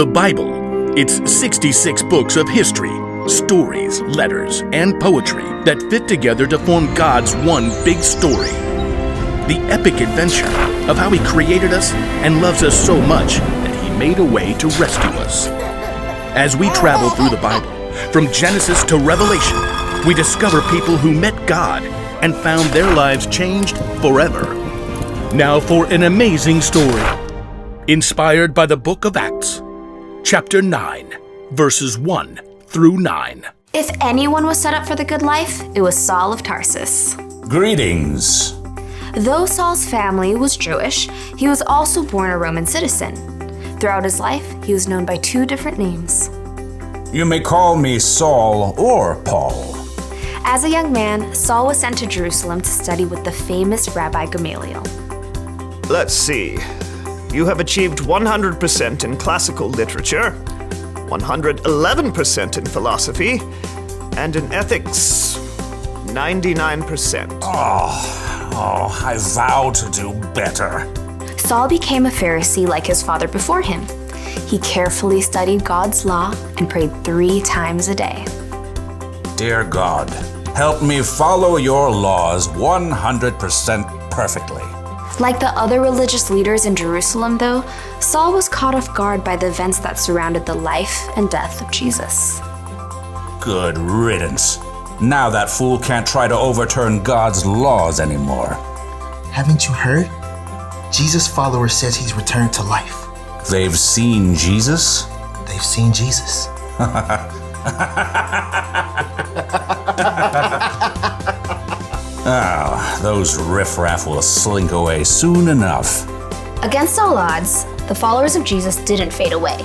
The Bible. It's 66 books of history, stories, letters, and poetry that fit together to form God's one big story. The epic adventure of how He created us and loves us so much that He made a way to rescue us. As we travel through the Bible, from Genesis to Revelation, we discover people who met God and found their lives changed forever. Now for an amazing story, inspired by the book of Acts, chapter 9, verses 1 through 9. If anyone was set up for the good life, it was Saul of Tarsus. Greetings. Though Saul's family was Jewish, he was also born a Roman citizen. Throughout his life, he was known by two different names. You may call me Saul or Paul. As a young man, Saul was sent to Jerusalem to study with the famous Rabbi Gamaliel. Let's see. You have achieved 100% in classical literature, 111% in philosophy, and in ethics, 99%. I vow to do better. Saul became a Pharisee like his father before him. He carefully studied God's law and prayed 3 times a day. Dear God, help me follow your laws 100% perfectly. Like the other religious leaders in Jerusalem, though, Saul was caught off guard by the events that surrounded the life and death of Jesus. Good riddance. Now that fool can't try to overturn God's laws anymore. Haven't you heard? Jesus' follower says he's returned to life. They've seen Jesus? They've seen Jesus. Those riffraff will slink away soon enough. Against all odds, the followers of Jesus didn't fade away.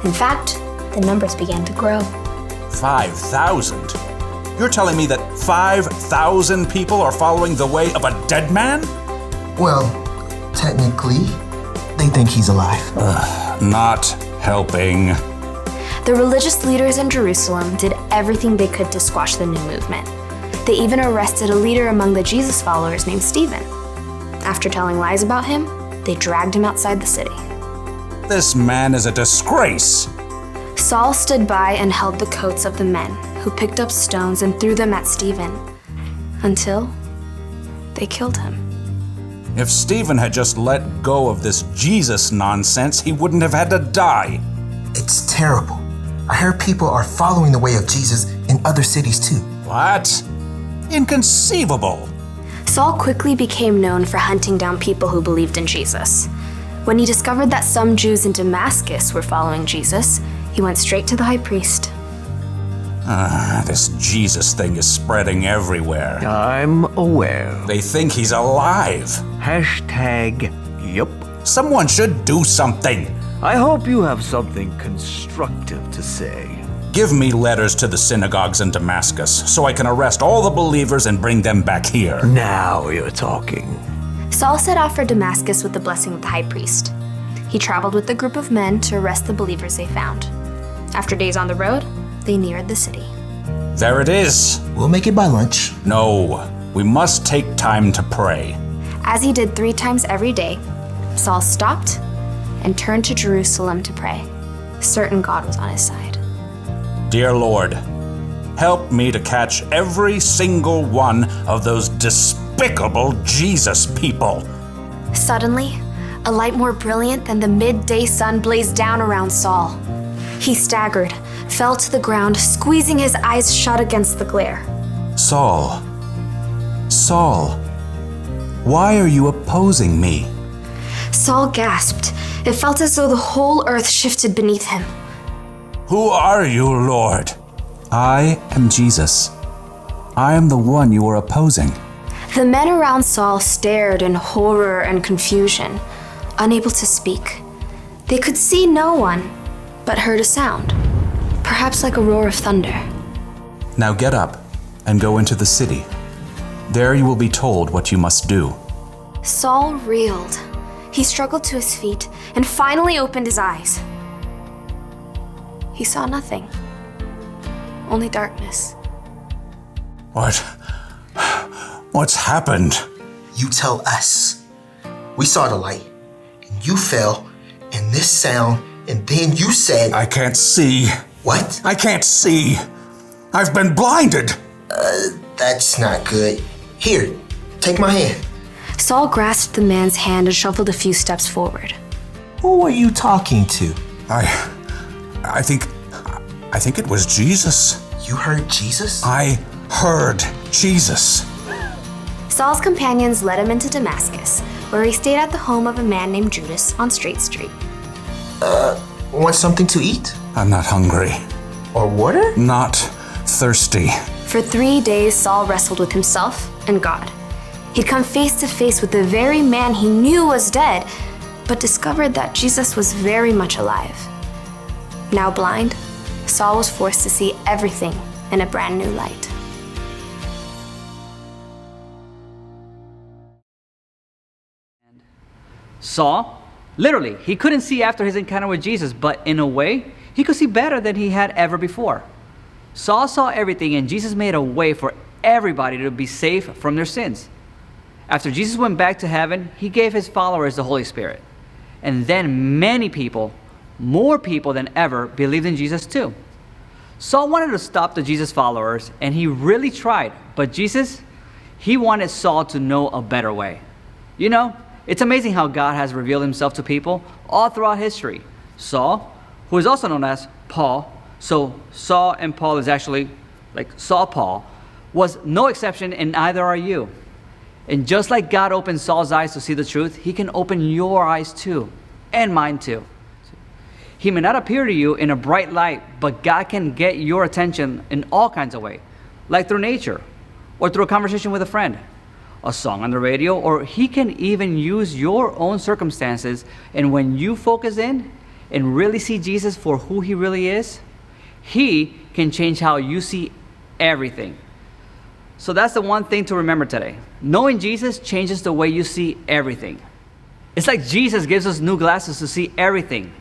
In fact, the numbers began to grow. 5,000? You're telling me that 5,000 people are following the way of a dead man? Well, technically, they think he's alive. Not helping. The religious leaders in Jerusalem did everything they could to squash the new movement. They even arrested a leader among the Jesus followers named Stephen. After telling lies about him, they dragged him outside the city. This man is a disgrace. Saul stood by and held the coats of the men, who picked up stones and threw them at Stephen, until they killed him. If Stephen had just let go of this Jesus nonsense, he wouldn't have had to die. It's terrible. I heard people are following the way of Jesus in other cities too. What? Inconceivable. Saul quickly became known for hunting down people who believed in Jesus. When he discovered that some Jews in Damascus were following Jesus, he went straight to the high priest. This Jesus thing is spreading everywhere. I'm aware. They think he's alive. #yup. Someone should do something. I hope you have something constructive to say. Give me letters to the synagogues in Damascus so I can arrest all the believers and bring them back here. Now you're talking. Saul set off for Damascus with the blessing of the high priest. He traveled with a group of men to arrest the believers they found. After days on the road, they neared the city. There it is. We'll make it by lunch. No, we must take time to pray. As he did 3 times every day, Saul stopped and turned to Jerusalem to pray, certain God was on his side. Dear Lord, help me to catch every single one of those despicable Jesus people. Suddenly, a light more brilliant than the midday sun blazed down around Saul. He staggered, fell to the ground, squeezing his eyes shut against the glare. Saul, why are you opposing me? Saul gasped. It felt as though the whole earth shifted beneath him. Who are you, Lord? I am Jesus. I am the one you are opposing. The men around Saul stared in horror and confusion, unable to speak. They could see no one, but heard a sound, perhaps like a roar of thunder. Now get up and go into the city. There you will be told what you must do. Saul reeled. He struggled to his feet and finally opened his eyes. He saw nothing, only darkness. What's happened? You tell us. We saw the light, and you fell, and this sound And then you said... I can't see. What? I can't see. I've been blinded. That's not good. Here, take my hand. Saul grasped the man's hand and shuffled a few steps forward. Who are you talking to? I think it was Jesus. You heard Jesus? I heard Jesus. Saul's companions led him into Damascus, where he stayed at the home of a man named Judas on Straight Street. Want something to eat? I'm not hungry. Or water? Not thirsty. For 3 days, Saul wrestled with himself and God. He'd come face to face with the very man he knew was dead, but discovered that Jesus was very much alive. Now blind, Saul was forced to see everything in a brand new light. Saul, literally, he couldn't see after his encounter with Jesus, but in a way, he could see better than he had ever before. Saul saw everything, and Jesus made a way for everybody to be safe from their sins. After Jesus went back to heaven, he gave his followers the Holy Spirit. And then many people, more people than ever, believed in Jesus too. Saul wanted to stop the Jesus followers, and he really tried. But Jesus, he wanted Saul to know a better way. You know, it's amazing how God has revealed himself to people all throughout history. Saul, who is also known as Paul, so Saul and Paul is actually like Saul Paul, was no exception, and neither are you. And just like God opened Saul's eyes to see the truth, he can open your eyes too, and mine too. He may not appear to you in a bright light, but God can get your attention in all kinds of ways, like through nature, or through a conversation with a friend, a song on the radio, or he can even use your own circumstances. And when you focus in and really see Jesus for who he really is, he can change how you see everything. So that's the one thing to remember today. Knowing Jesus changes the way you see everything. It's like Jesus gives us new glasses to see everything.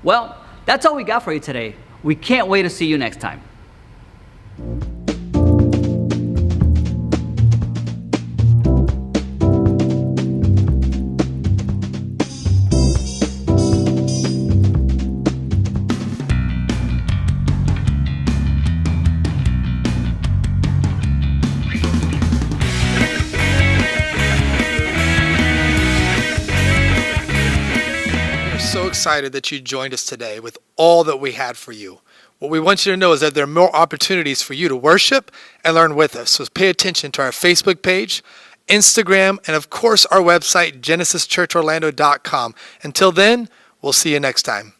Well, that's all we got for you today. We can't wait to see you next time. Excited that you joined us today with all that we had for you. What we want you to know is that there are more opportunities for you to worship and learn with us. So pay attention to our Facebook page, Instagram, and of course our website, genesischurchorlando.com. Until then, we'll see you next time.